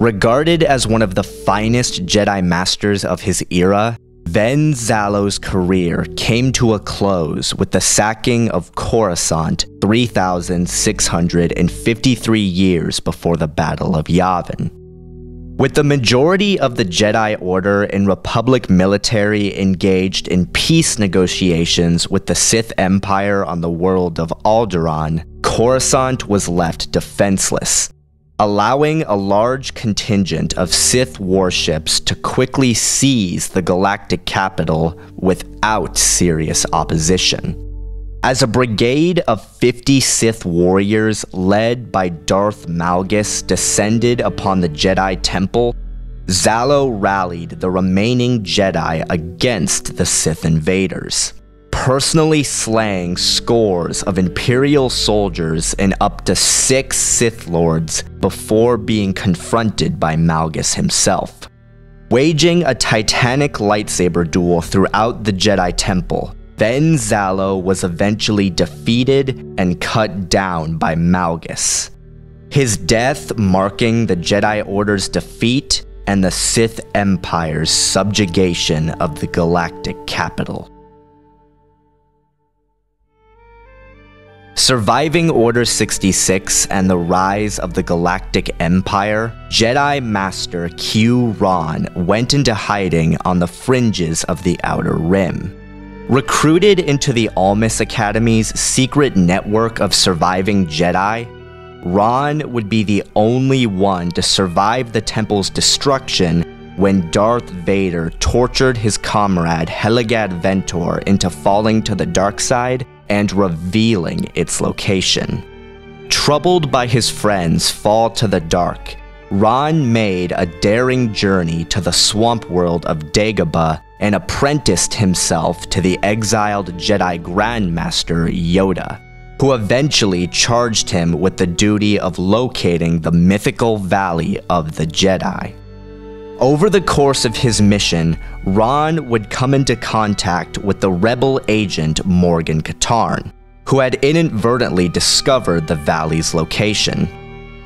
Regarded as one of the finest Jedi Masters of his era, Ven Zallow's career came to a close with the sacking of Coruscant 3,653 years before the Battle of Yavin. With the majority of the Jedi Order and Republic military engaged in peace negotiations with the Sith Empire on the world of Alderaan, Coruscant was left defenseless, allowing a large contingent of Sith warships to quickly seize the galactic capital without serious opposition. As a brigade of 50 Sith warriors led by Darth Malgus descended upon the Jedi Temple, Zallow rallied the remaining Jedi against the Sith invaders, personally slaying scores of Imperial soldiers and up to 6 Sith Lords before being confronted by Malgus himself. Waging a titanic lightsaber duel throughout the Jedi Temple, Ven Zallow was eventually defeated and cut down by Malgus, his death marking the Jedi Order's defeat and the Sith Empire's subjugation of the galactic capital. Surviving Order 66 and the rise of the Galactic Empire, Jedi Master Rahn went into hiding on the fringes of the Outer Rim. Recruited into the Almus Academy's secret network of surviving Jedi, Rahn would be the only one to survive the temple's destruction when Darth Vader tortured his comrade Helgad Ventor into falling to the dark side and revealing its location. Troubled by his friends' fall to the dark, Rahn made a daring journey to the swamp world of Dagobah and apprenticed himself to the exiled Jedi Grandmaster Yoda, who eventually charged him with the duty of locating the mythical Valley of the Jedi. Over the course of his mission, Rahn would come into contact with the rebel agent Morgan Katarn, who had inadvertently discovered the valley's location.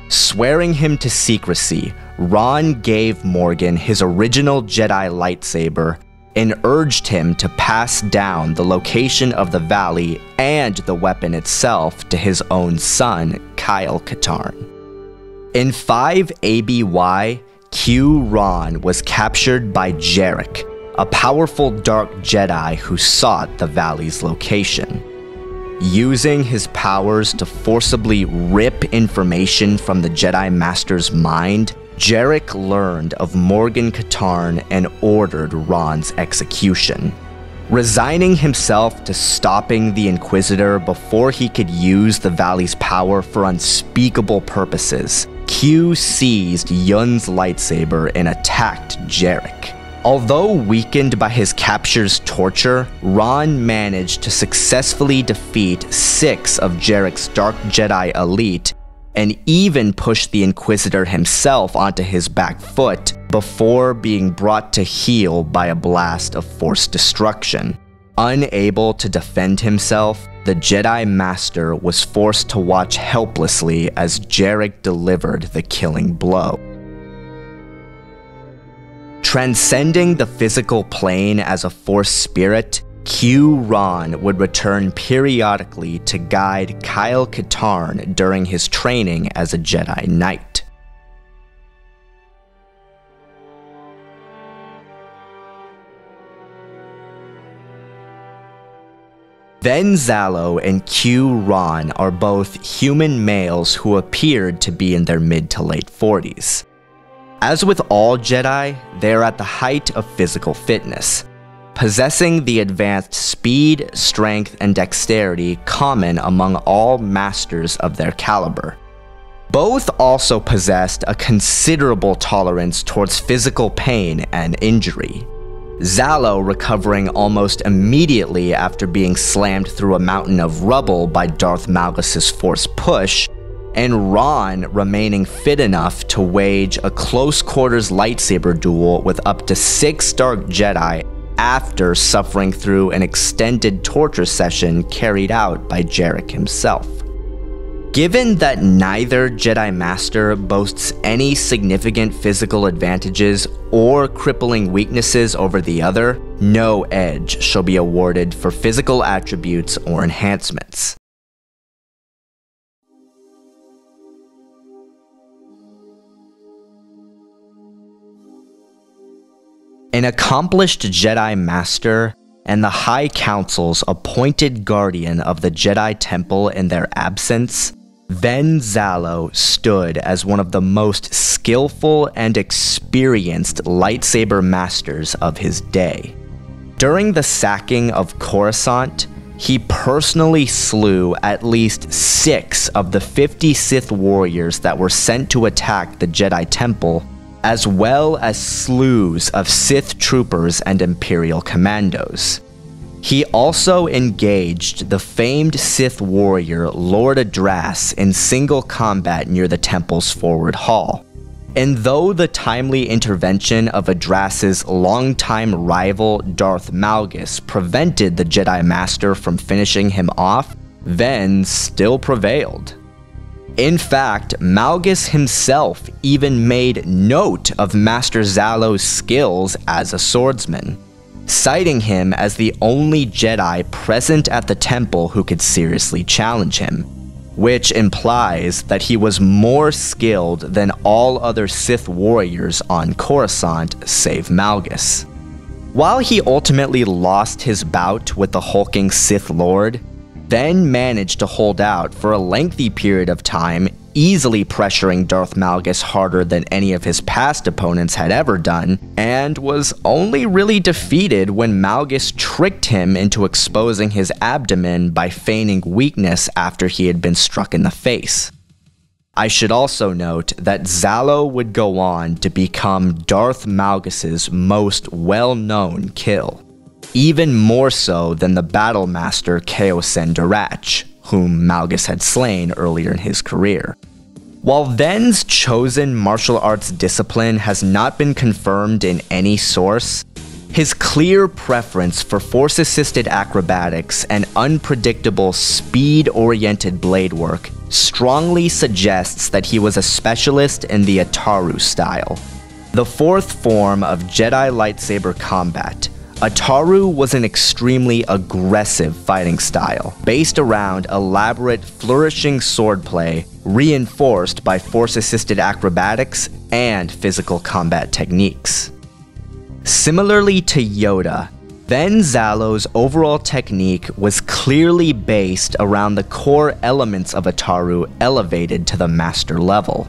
Swearing him to secrecy, Rahn gave Morgan his original Jedi lightsaber and urged him to pass down the location of the valley and the weapon itself to his own son, Kyle Katarn. In 5 ABY, Rahn was captured by Jarek, a powerful dark Jedi who sought the valley's location. Using his powers to forcibly rip information from the Jedi Master's mind, Jarek learned of Morgan Katarn and ordered Rahn's execution. Resigning himself to stopping the Inquisitor before he could use the Valley's power for unspeakable purposes, Q seized Yun's lightsaber and attacked Jarek. Although weakened by his capture's torture, Rahn managed to successfully defeat 6 of Jarek's Dark Jedi elite and even pushed the Inquisitor himself onto his back foot before being brought to heel by a blast of Force destruction. Unable to defend himself, the Jedi Master was forced to watch helplessly as Jarek delivered the killing blow. Transcending the physical plane as a Force spirit, Rahn would return periodically to guide Kyle Katarn during his training as a Jedi Knight. Ven Zallow and Rahn are both human males who appeared to be in their mid to late 40s. As with all Jedi, they are at the height of physical fitness, possessing the advanced speed, strength, and dexterity common among all masters of their caliber. Both also possessed a considerable tolerance towards physical pain and injury. Zallow recovering almost immediately after being slammed through a mountain of rubble by Darth Malgus' Force push, and Rahn remaining fit enough to wage a close-quarters lightsaber duel with up to 6 Dark Jedi after suffering through an extended torture session carried out by Jarek himself. Given that neither Jedi Master boasts any significant physical advantages or crippling weaknesses over the other, no edge shall be awarded for physical attributes or enhancements. An accomplished Jedi Master and the High Council's appointed guardian of the Jedi Temple in their absence, Ven Zallow stood as one of the most skillful and experienced lightsaber masters of his day. During the sacking of Coruscant, he personally slew at least 6 of the 50 Sith warriors that were sent to attack the Jedi Temple, as well as slews of Sith troopers and Imperial commandos. He also engaged the famed Sith warrior Lord Adras in single combat near the temple's forward hall. And though the timely intervention of Adras's longtime rival Darth Malgus prevented the Jedi Master from finishing him off, Ven still prevailed. In fact, Malgus himself even made note of Master Zallow's skills as a swordsman, citing him as the only Jedi present at the temple who could seriously challenge him, which implies that he was more skilled than all other Sith warriors on Coruscant save Malgus. While he ultimately lost his bout with the hulking Sith Lord, Ven managed to hold out for a lengthy period of time, easily pressuring Darth Malgus harder than any of his past opponents had ever done, and was only really defeated when Malgus tricked him into exposing his abdomen by feigning weakness after he had been struck in the face. I should also note that Zallow would go on to become Darth Malgus's most well-known kill, even more so than the battle master Kaosen Darach, whom Malgus had slain earlier in his career. While Ven's chosen martial arts discipline has not been confirmed in any source, his clear preference for force-assisted acrobatics and unpredictable speed-oriented blade work strongly suggests that he was a specialist in the Ataru style. The fourth form of Jedi lightsaber combat, Ataru was an extremely aggressive fighting style, based around elaborate flourishing swordplay, reinforced by force-assisted acrobatics and physical combat techniques. Similarly to Yoda, Ven Zallow's overall technique was clearly based around the core elements of Ataru elevated to the master level.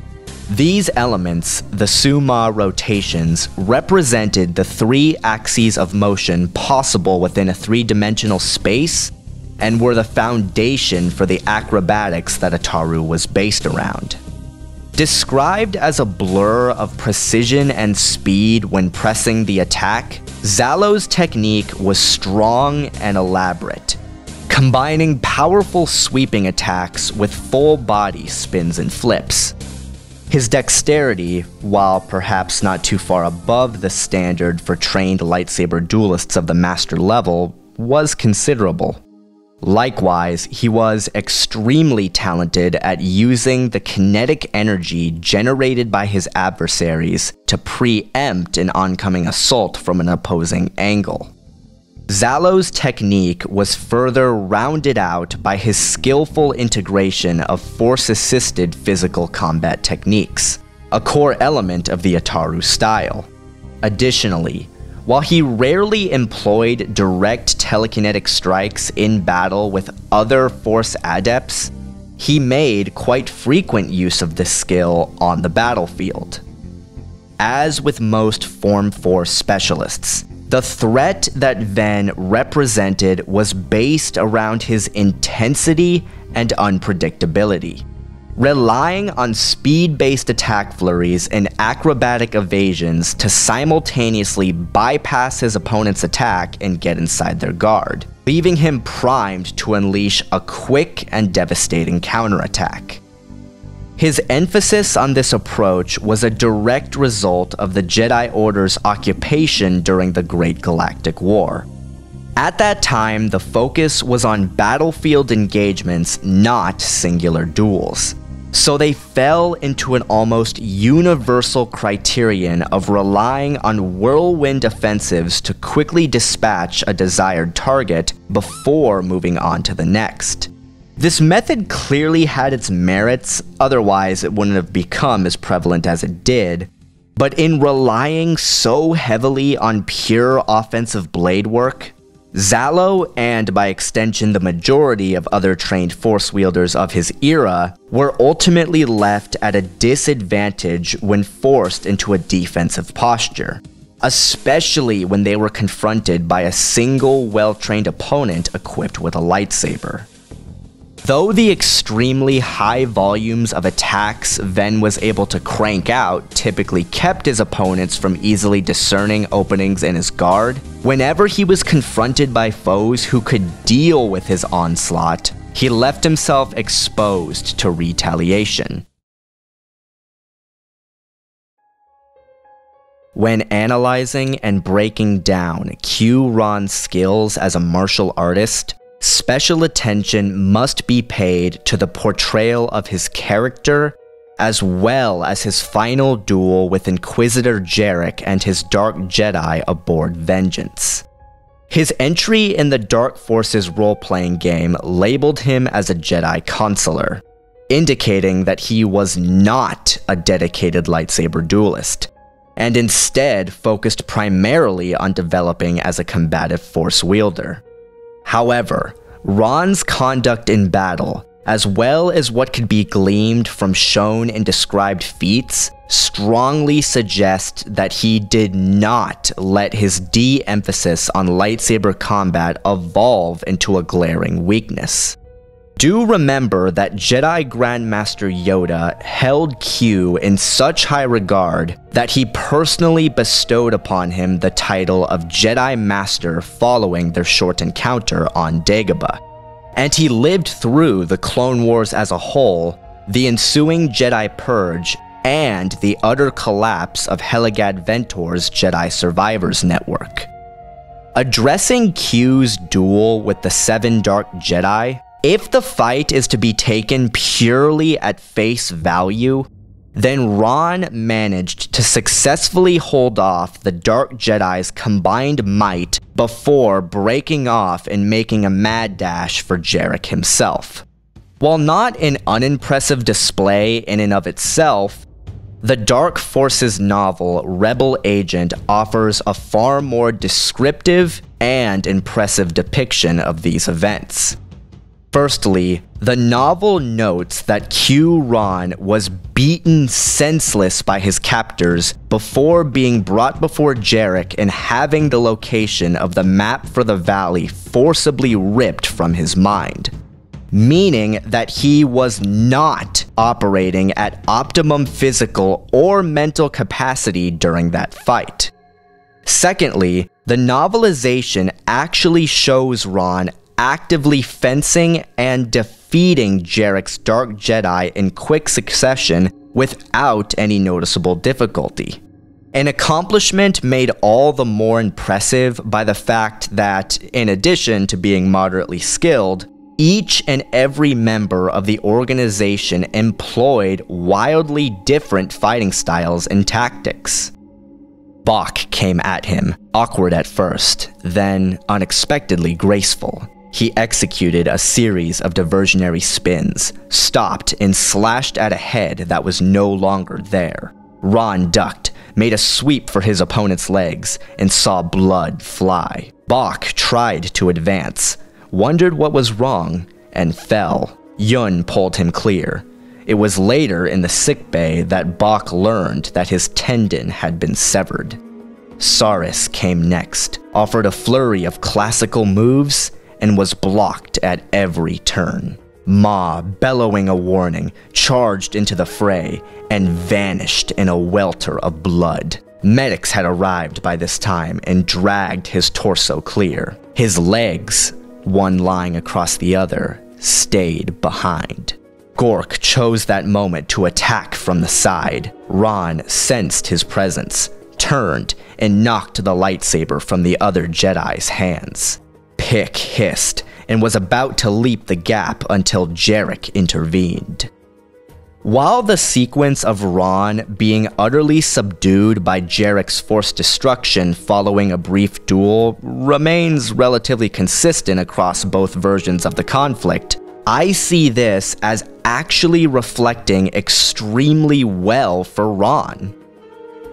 These elements, the Suma rotations, represented the 3 axes of motion possible within a 3-dimensional space and were the foundation for the acrobatics that Ataru was based around. Described as a blur of precision and speed when pressing the attack, Zallow's technique was strong and elaborate, combining powerful sweeping attacks with full body spins and flips. His dexterity, while perhaps not too far above the standard for trained lightsaber duelists of the master level, was considerable. Likewise, he was extremely talented at using the kinetic energy generated by his adversaries to preempt an oncoming assault from an opposing angle. Zallow's technique was further rounded out by his skillful integration of force-assisted physical combat techniques, a core element of the Ataru style. Additionally, while he rarely employed direct telekinetic strikes in battle with other Force adepts, he made quite frequent use of this skill on the battlefield. As with most Form 4 specialists, the threat that Ven represented was based around his intensity and unpredictability. Relying on speed-based attack flurries and acrobatic evasions to simultaneously bypass his opponent's attack and get inside their guard, leaving him primed to unleash a quick and devastating counterattack. His emphasis on this approach was a direct result of the Jedi Order's occupation during the Great Galactic War. At that time, the focus was on battlefield engagements, not singular duels. So they fell into an almost universal criterion of relying on whirlwind offensives to quickly dispatch a desired target before moving on to the next. This method clearly had its merits, otherwise it wouldn't have become as prevalent as it did. But in relying so heavily on pure offensive blade work, Zallow, and by extension the majority of other trained force wielders of his era, were ultimately left at a disadvantage when forced into a defensive posture, especially when they were confronted by a single well-trained opponent equipped with a lightsaber. Though the extremely high volumes of attacks Ven was able to crank out typically kept his opponents from easily discerning openings in his guard, whenever he was confronted by foes who could deal with his onslaught, he left himself exposed to retaliation. When analyzing and breaking down Rah's skills as a martial artist, special attention must be paid to the portrayal of his character, as well as his final duel with Inquisitor Jarek and his Dark Jedi aboard Vengeance. His entry in the Dark Forces role-playing game labeled him as a Jedi Consular, indicating that he was not a dedicated lightsaber duelist, and instead focused primarily on developing as a combative force wielder. However, Rahn's conduct in battle, as well as what could be gleaned from shown and described feats, strongly suggest that he did not let his de-emphasis on lightsaber combat evolve into a glaring weakness. Do remember that Jedi Grandmaster Yoda held Q in such high regard that he personally bestowed upon him the title of Jedi Master following their short encounter on Dagobah. And he lived through the Clone Wars as a whole, the ensuing Jedi Purge, and the utter collapse of Helgad Ventor's Jedi Survivors Network. Addressing Q's duel with the 7 Dark Jedi, if the fight is to be taken purely at face value, then Rahn managed to successfully hold off the Dark Jedi's combined might before breaking off and making a mad dash for Jarek himself. While not an unimpressive display in and of itself, the Dark Forces novel Rebel Agent offers a far more descriptive and impressive depiction of these events. Firstly, the novel notes that Rahn was beaten senseless by his captors before being brought before Jarek and having the location of the map for the valley forcibly ripped from his mind, meaning that he was not operating at optimum physical or mental capacity during that fight. Secondly, the novelization actually shows Rahn actively fencing and defeating Jarek's Dark Jedi in quick succession without any noticeable difficulty. An accomplishment made all the more impressive by the fact that, in addition to being moderately skilled, each and every member of the organization employed wildly different fighting styles and tactics. Bok came at him, awkward at first, then unexpectedly graceful. He executed a series of diversionary spins, stopped and slashed at a head that was no longer there. Rahn ducked, made a sweep for his opponent's legs, and saw blood fly. Bok tried to advance, wondered what was wrong, and fell. Yun pulled him clear. It was later in the sickbay that Bok learned that his tendon had been severed. Saris came next, offered a flurry of classical moves, and was blocked at every turn. Ma, bellowing a warning, charged into the fray and vanished in a welter of blood. Medics had arrived by this time and dragged his torso clear. His legs, one lying across the other, stayed behind. Gork chose that moment to attack from the side. Rahn sensed his presence, turned, and knocked the lightsaber from the other Jedi's hands. pick hissed and was about to leap the gap until Jarek intervened. While the sequence of Rahn being utterly subdued by Jarek's forced destruction following a brief duel remains relatively consistent across both versions of the conflict, I see this as actually reflecting extremely well for Rahn.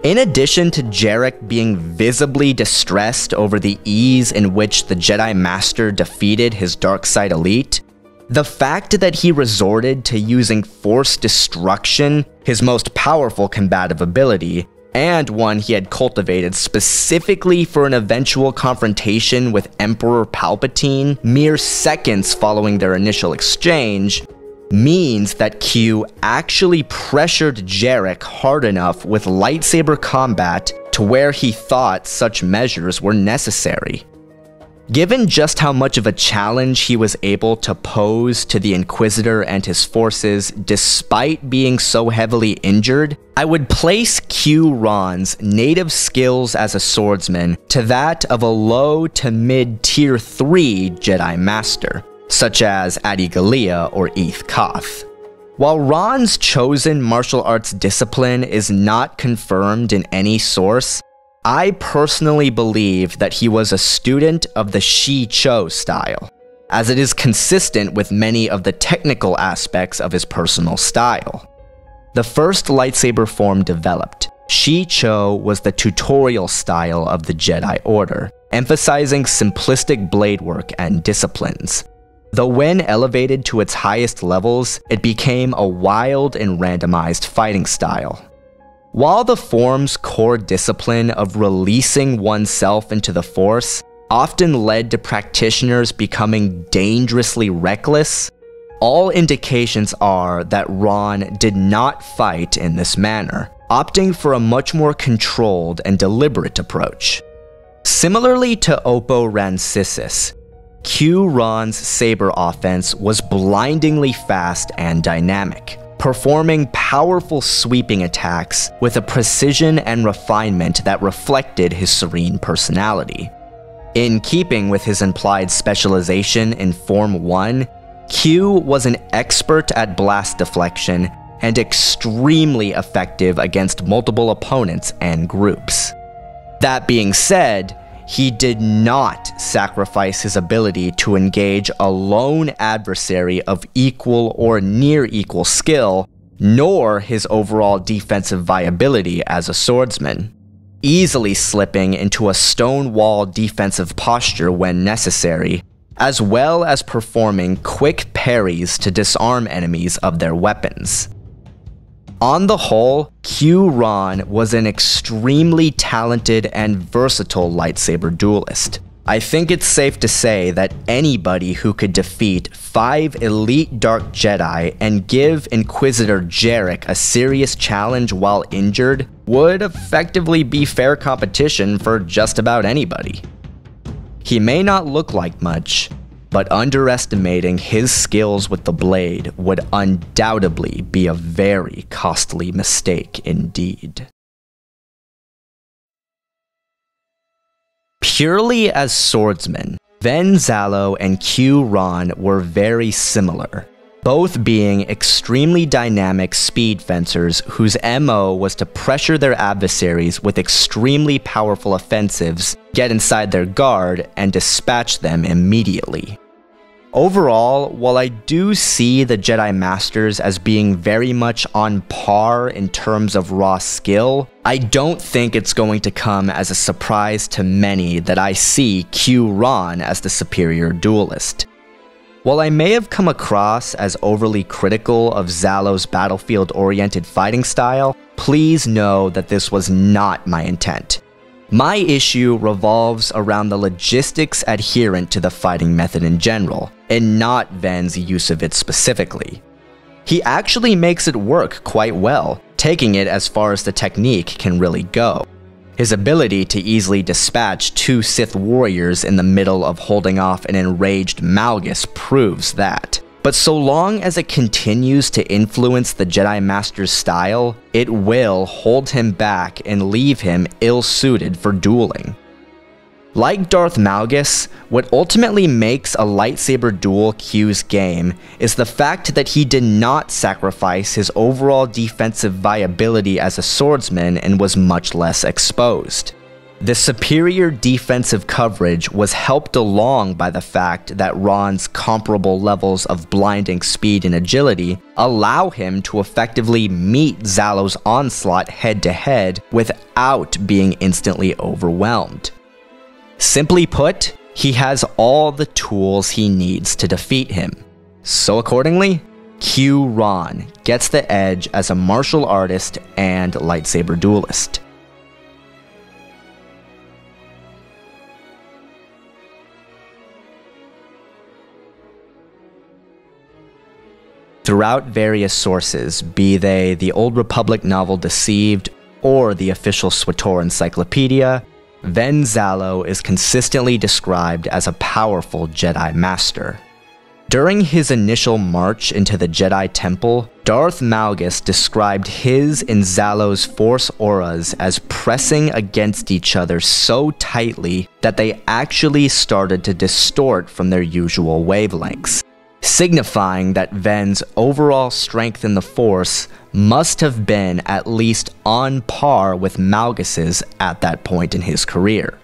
In addition to Jarek being visibly distressed over the ease in which the Jedi Master defeated his dark side elite, the fact that he resorted to using forced destruction, his most powerful combative ability, and one he had cultivated specifically for an eventual confrontation with Emperor Palpatine mere seconds following their initial exchange, means that Q actually pressured Jarek hard enough with lightsaber combat to where he thought such measures were necessary. Given just how much of a challenge he was able to pose to the Inquisitor and his forces despite being so heavily injured, I would place Q Rahn's native skills as a swordsman to that of a low to mid tier 3 Jedi Master, such as Adi Gallia or Eth Koth. While Rahn's chosen martial arts discipline is not confirmed in any source, I personally believe that he was a student of the Shi Cho style, as it is consistent with many of the technical aspects of his personal style. The first lightsaber form developed, Shi Cho was the tutorial style of the Jedi Order, emphasizing simplistic blade work and disciplines. Though when elevated to its highest levels, it became a wild and randomized fighting style. While the form's core discipline of releasing oneself into the Force often led to practitioners becoming dangerously reckless, all indications are that Rahn did not fight in this manner, opting for a much more controlled and deliberate approach. Similarly to Oppo Rancisis, Q Rahn's saber offense was blindingly fast and dynamic, performing powerful sweeping attacks with a precision and refinement that reflected his serene personality. In keeping with his implied specialization in Form 1, Q was an expert at blast deflection and extremely effective against multiple opponents and groups. That being said, he did not sacrifice his ability to engage a lone adversary of equal or near equal skill, nor his overall defensive viability as a swordsman, easily slipping into a stonewall defensive posture when necessary, as well as performing quick parries to disarm enemies of their weapons. On the whole, Q Rahn was an extremely talented and versatile lightsaber duelist. I think it's safe to say that anybody who could defeat 5 elite Dark Jedi and give Inquisitor Jarek a serious challenge while injured would effectively be fair competition for just about anybody. He may not look like much, but underestimating his skills with the blade would undoubtedly be a very costly mistake indeed. Purely as swordsmen, Ven Zallow and Q Rahn were very similar, both being extremely dynamic speed fencers whose MO was to pressure their adversaries with extremely powerful offensives, get inside their guard, and dispatch them immediately. Overall, while I do see the Jedi Masters as being very much on par in terms of raw skill, I don't think it's going to come as a surprise to many that I see Q Rahn as the superior duelist. While I may have come across as overly critical of Zallow's battlefield-oriented fighting style, please know that this was not my intent. My issue revolves around the logistics adherent to the fighting method in general, and not Ven's use of it specifically. He actually makes it work quite well, taking it as far as the technique can really go. His ability to easily dispatch 2 Sith warriors in the middle of holding off an enraged Malgus proves that. But so long as it continues to influence the Jedi Master's style, it will hold him back and leave him ill-suited for dueling. Like Darth Malgus, what ultimately makes a lightsaber duel Q's game is the fact that he did not sacrifice his overall defensive viability as a swordsman and was much less exposed. The superior defensive coverage was helped along by the fact that Rahn's comparable levels of blinding speed and agility allow him to effectively meet Zallow's onslaught head-to-head without being instantly overwhelmed. Simply put, he has all the tools he needs to defeat him. So accordingly, Q Rahn gets the edge as a martial artist and lightsaber duelist. Throughout various sources, be they the Old Republic novel Deceived or the official SWTOR encyclopedia, Ven Zallow is consistently described as a powerful Jedi Master. During his initial march into the Jedi Temple, Darth Malgus described his and Zallow's Force auras as pressing against each other so tightly that they actually started to distort from their usual wavelengths, signifying that Ven's overall strength in the Force must have been at least on par with Malgus's at that point in his career.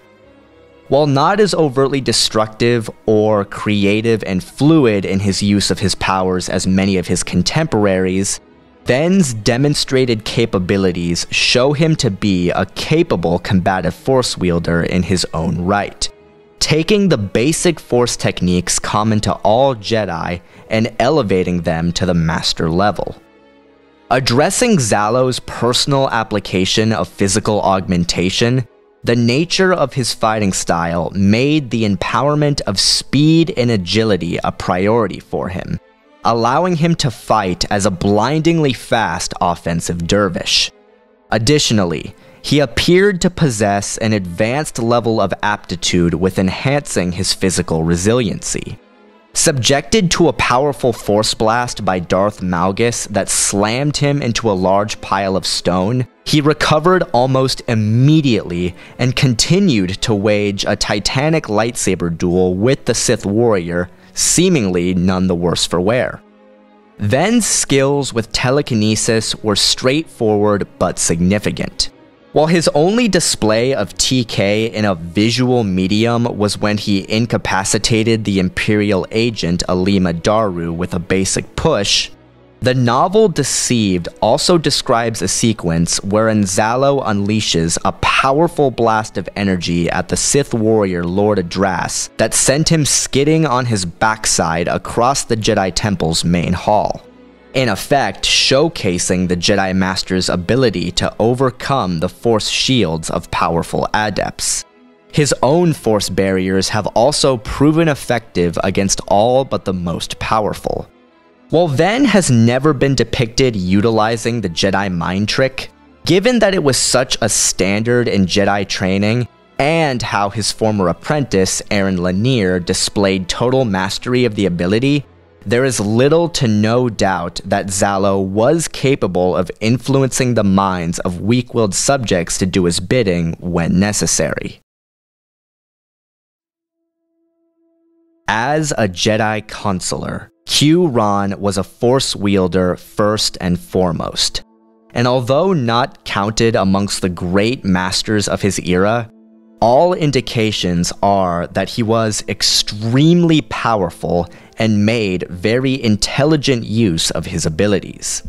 While not as overtly destructive or creative and fluid in his use of his powers as many of his contemporaries, Ven's demonstrated capabilities show him to be a capable combative Force wielder in his own right, taking the basic Force techniques common to all Jedi and elevating them to the Master level. Addressing Zallow's personal application of physical augmentation, the nature of his fighting style made the empowerment of speed and agility a priority for him, allowing him to fight as a blindingly fast offensive dervish. Additionally, he appeared to possess an advanced level of aptitude with enhancing his physical resiliency. Subjected to a powerful Force blast by Darth Malgus that slammed him into a large pile of stone, he recovered almost immediately and continued to wage a titanic lightsaber duel with the Sith warrior, seemingly none the worse for wear. Ven's skills with telekinesis were straightforward but significant. While his only display of TK in a visual medium was when he incapacitated the Imperial agent Alima Daru with a basic push, the novel Deceived also describes a sequence wherein Zallow unleashes a powerful blast of energy at the Sith warrior Lord Adras that sent him skidding on his backside across the Jedi Temple's main hall, in effect showcasing the Jedi Master's ability to overcome the Force shields of powerful adepts. His own Force barriers have also proven effective against all but the most powerful. While Ven has never been depicted utilizing the Jedi mind trick, given that it was such a standard in Jedi training, and how his former apprentice, Aaron Lanier, displayed total mastery of the ability, there is little to no doubt that Zallow was capable of influencing the minds of weak-willed subjects to do his bidding when necessary. As a Jedi consular, Q Rahn was a Force wielder first and foremost, and although not counted amongst the great masters of his era, all indications are that he was extremely powerful and made very intelligent use of his abilities.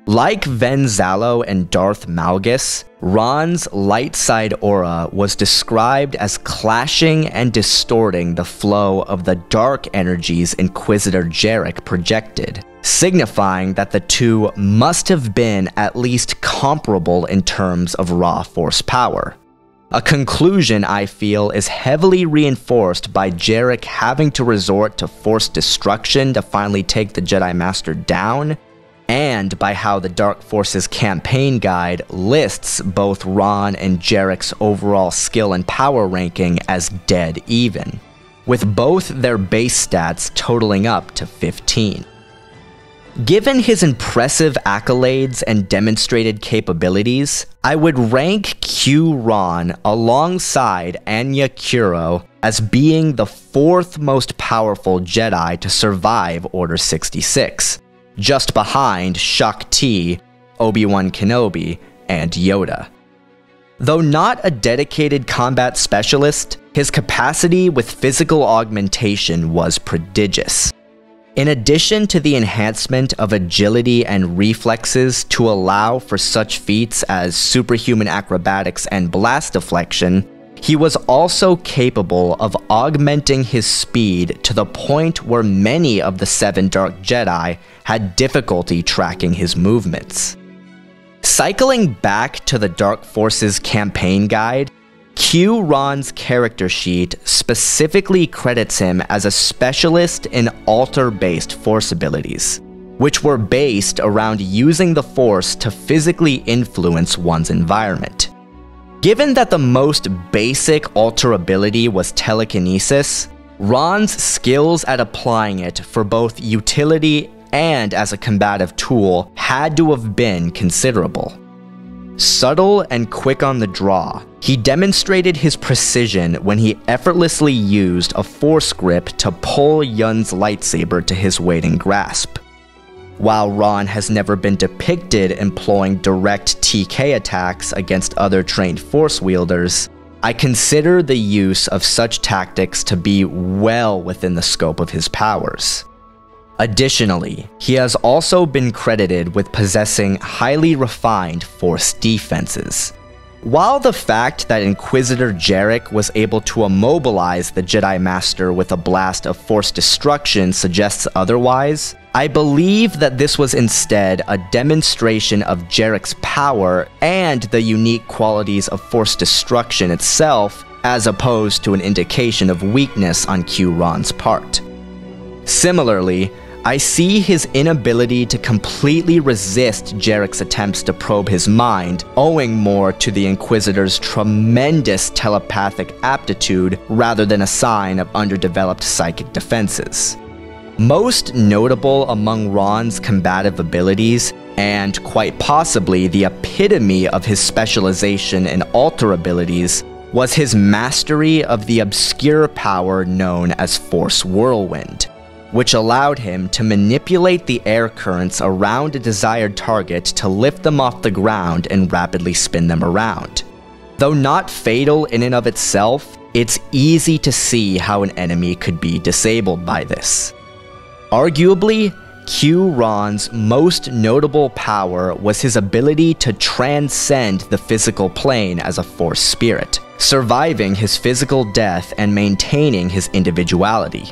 Like Ven Zallow and Darth Malgus, Rahn's light side aura was described as clashing and distorting the flow of the dark energies Inquisitor Jarek projected, signifying that the two must have been at least comparable in terms of raw Force power. A conclusion I feel is heavily reinforced by Jarek having to resort to Force destruction to finally take the Jedi Master down, and by how the Dark Forces campaign guide lists both Rahn and Jarek's overall skill and power ranking as dead even, with both their base stats totaling up to 15. Given his impressive accolades and demonstrated capabilities, I would rank Rahn alongside Anya Kuro as being the fourth most powerful Jedi to survive Order 66, just behind Shakti, Obi-Wan Kenobi, and Yoda. Though not a dedicated combat specialist, his capacity with physical augmentation was prodigious. In addition to the enhancement of agility and reflexes to allow for such feats as superhuman acrobatics and blast deflection, he was also capable of augmenting his speed to the point where many of the 7 Dark Jedi had difficulty tracking his movements. Cycling back to the Dark Forces campaign guide, Rahn's character sheet specifically credits him as a specialist in altar-based force abilities, which were based around using the force to physically influence one's environment. Given that the most basic altar ability was telekinesis, Rahn's skills at applying it for both utility and as a combative tool had to have been considerable. Subtle and quick on the draw, he demonstrated his precision when he effortlessly used a force grip to pull Yun's lightsaber to his waiting grasp. While Rahn has never been depicted employing direct TK attacks against other trained force wielders, I consider the use of such tactics to be well within the scope of his powers. Additionally, he has also been credited with possessing highly refined force defenses. While the fact that Inquisitor Jarek was able to immobilize the Jedi Master with a blast of force destruction suggests otherwise, I believe that this was instead a demonstration of Jarek's power and the unique qualities of force destruction itself, as opposed to an indication of weakness on Rahn's part. Similarly, I see his inability to completely resist Jarek's attempts to probe his mind owing more to the Inquisitor's tremendous telepathic aptitude rather than a sign of underdeveloped psychic defenses. Most notable among Rahn's combative abilities, and quite possibly the epitome of his specialization in altar abilities, was his mastery of the obscure power known as Force Whirlwind, which allowed him to manipulate the air currents around a desired target to lift them off the ground and rapidly spin them around. Though not fatal in and of itself, it's easy to see how an enemy could be disabled by this. Arguably, Rahn's most notable power was his ability to transcend the physical plane as a force spirit, surviving his physical death and maintaining his individuality.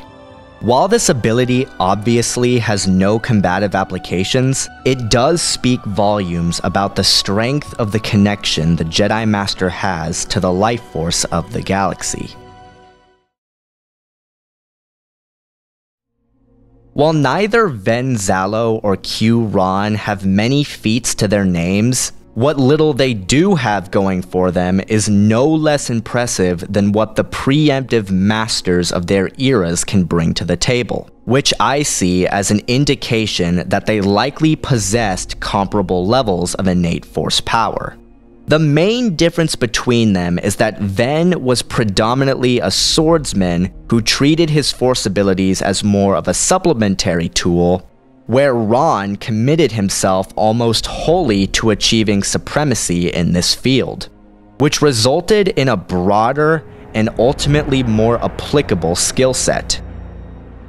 While this ability obviously has no combative applications, it does speak volumes about the strength of the connection the Jedi Master has to the life force of the galaxy. While neither Ven Zallow or Rahn have many feats to their names, what little they do have going for them is no less impressive than what the preemptive masters of their eras can bring to the table, which I see as an indication that they likely possessed comparable levels of innate force power. The main difference between them is that Ven was predominantly a swordsman who treated his force abilities as more of a supplementary tool, where Rahn committed himself almost wholly to achieving supremacy in this field, which resulted in a broader and ultimately more applicable skill set.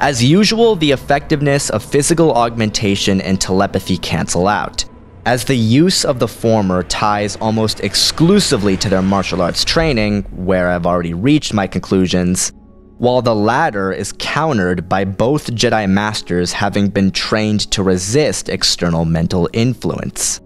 As usual, the effectiveness of physical augmentation and telepathy cancel out, as the use of the former ties almost exclusively to their martial arts training, where I've already reached my conclusions, while the latter is countered by both Jedi Masters having been trained to resist external mental influence.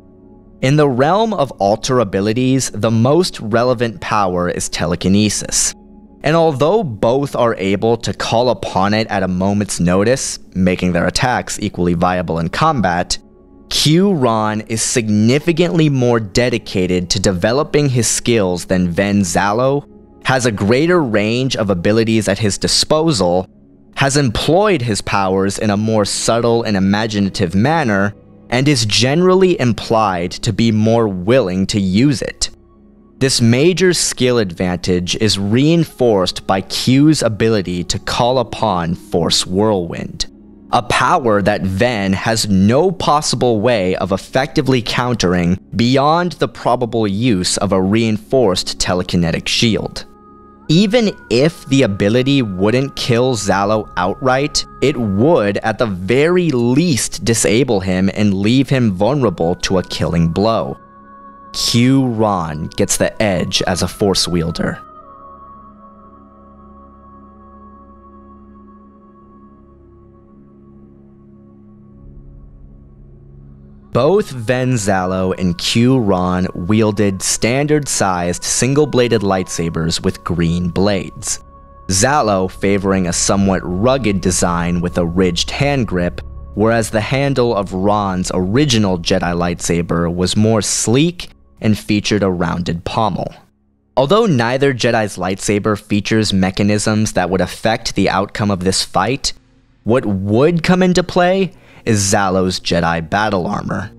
In the realm of altar abilities, the most relevant power is telekinesis, and although both are able to call upon it at a moment's notice, making their attacks equally viable in combat, Rahn is significantly more dedicated to developing his skills than Ven Zallow, has a greater range of abilities at his disposal, has employed his powers in a more subtle and imaginative manner, and is generally implied to be more willing to use it. This major skill advantage is reinforced by Q's ability to call upon Force Whirlwind, a power that Ven has no possible way of effectively countering beyond the probable use of a reinforced telekinetic shield. Even if the ability wouldn't kill Zallow outright, it would at the very least disable him and leave him vulnerable to a killing blow. Rahn gets the edge as a Force wielder. Both Ven Zallow and Rahn wielded standard-sized single-bladed lightsabers with green blades. Zallow favoring a somewhat rugged design with a ridged hand grip, whereas the handle of Rahn's original Jedi lightsaber was more sleek and featured a rounded pommel. Although neither Jedi's lightsaber features mechanisms that would affect the outcome of this fight, what would come into play is Zallow's Jedi battle armor.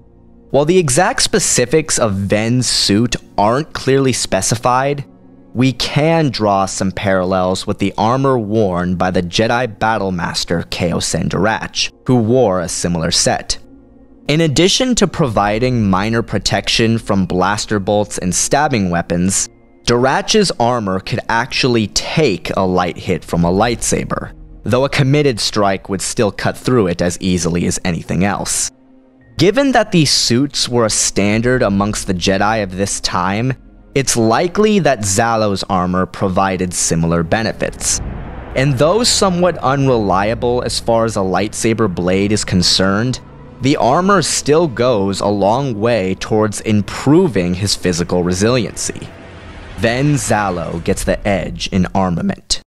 While the exact specifics of Ven's suit aren't clearly specified, we can draw some parallels with the armor worn by the Jedi battle master Kaosen Darach, who wore a similar set. In addition to providing minor protection from blaster bolts and stabbing weapons, Darach's armor could actually take a light hit from a lightsaber, though a committed strike would still cut through it as easily as anything else. Given that these suits were a standard amongst the Jedi of this time, it's likely that Zallow's armor provided similar benefits. And though somewhat unreliable as far as a lightsaber blade is concerned, the armor still goes a long way towards improving his physical resiliency. Ven Zallow gets the edge in armament.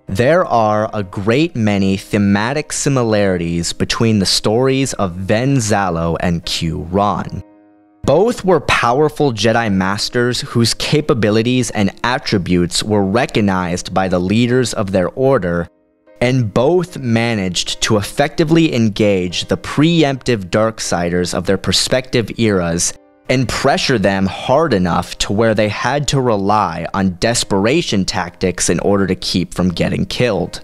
There are a great many thematic similarities between the stories of Ven Zallow and Rahn. Both were powerful Jedi Masters whose capabilities and attributes were recognized by the leaders of their order, and both managed to effectively engage the preemptive Darksiders of their respective eras and pressure them hard enough to where they had to rely on desperation tactics in order to keep from getting killed.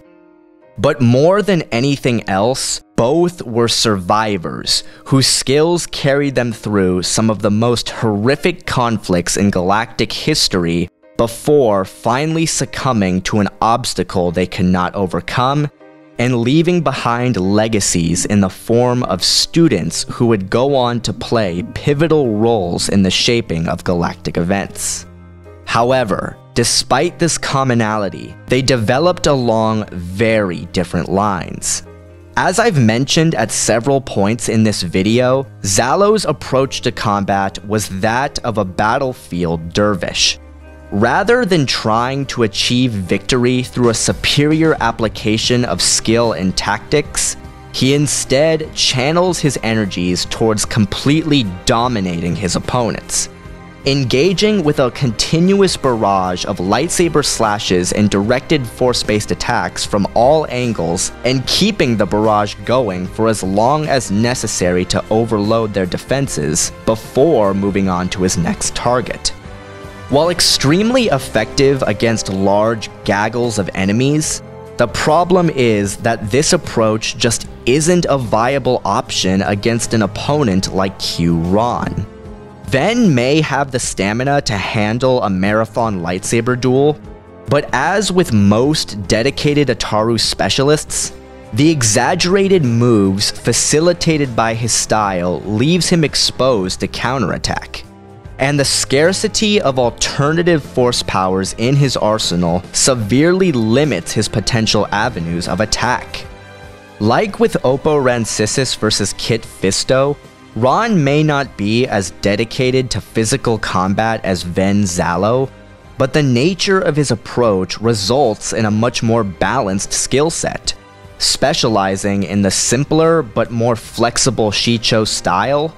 But more than anything else, both were survivors whose skills carried them through some of the most horrific conflicts in galactic history before finally succumbing to an obstacle they could not overcome and leaving behind legacies in the form of students who would go on to play pivotal roles in the shaping of galactic events. However, despite this commonality, they developed along very different lines. As I've mentioned at several points in this video, Zallow's approach to combat was that of a battlefield dervish. Rather than trying to achieve victory through a superior application of skill and tactics, he instead channels his energies towards completely dominating his opponents. Engaging with a continuous barrage of lightsaber slashes and directed force-based attacks from all angles, and keeping the barrage going for as long as necessary to overload their defenses before moving on to his next target. While extremely effective against large gaggles of enemies, the problem is that this approach just isn't a viable option against an opponent like Rahn. Ven may have the stamina to handle a marathon lightsaber duel, but as with most dedicated Ataru specialists, the exaggerated moves facilitated by his style leaves him exposed to counterattack. And the scarcity of alternative force powers in his arsenal severely limits his potential avenues of attack. Like with Oppo Rancisis vs Kit Fisto, Rahn may not be as dedicated to physical combat as Ven Zallow, but the nature of his approach results in a much more balanced skill set, specializing in the simpler but more flexible Shicho style,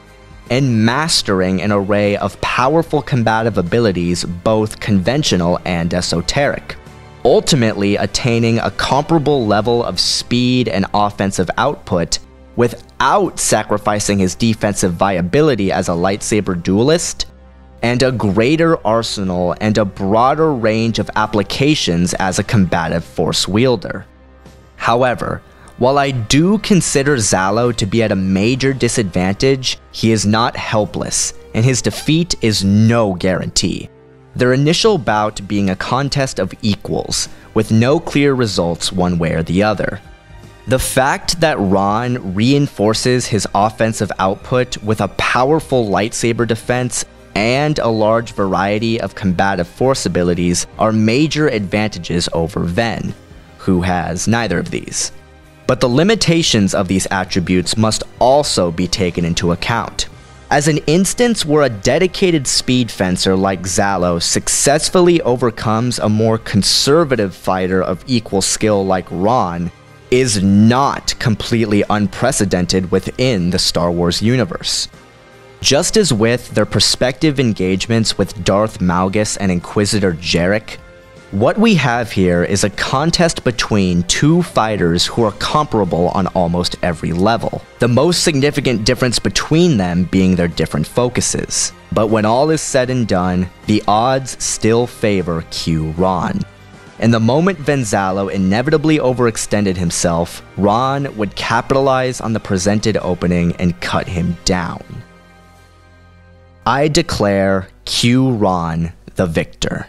and mastering an array of powerful combative abilities, both conventional and esoteric, ultimately attaining a comparable level of speed and offensive output without sacrificing his defensive viability as a lightsaber duelist, and a greater arsenal and a broader range of applications as a combative force wielder. However, while I do consider Zallow to be at a major disadvantage, he is not helpless, and his defeat is no guarantee. Their initial bout being a contest of equals, with no clear results one way or the other. The fact that Rahn reinforces his offensive output with a powerful lightsaber defense and a large variety of combative force abilities are major advantages over Ven, who has neither of these. But the limitations of these attributes must also be taken into account. As an instance where a dedicated speed fencer like Zallow successfully overcomes a more conservative fighter of equal skill like Rahn is not completely unprecedented within the Star Wars universe. Just as with their prospective engagements with Darth Malgus and Inquisitor Jarek, what we have here is a contest between two fighters who are comparable on almost every level, the most significant difference between them being their different focuses. But when all is said and done, the odds still favor Q Rahn. And the moment Ven Zallow inevitably overextended himself, Rahn would capitalize on the presented opening and cut him down. I declare Q Rahn the victor.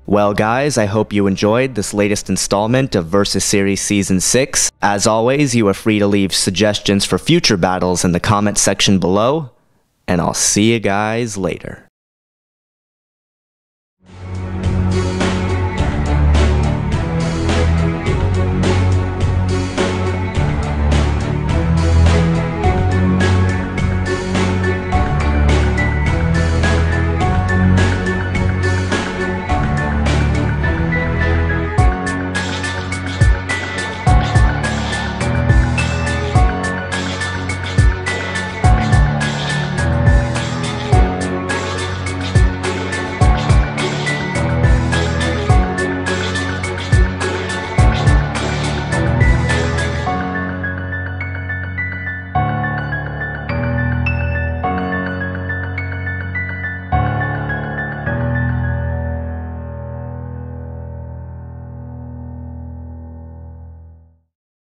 Well guys, I hope you enjoyed this latest installment of Versus Series Season 6. As always, you are free to leave suggestions for future battles in the comment section below, and I'll see you guys later.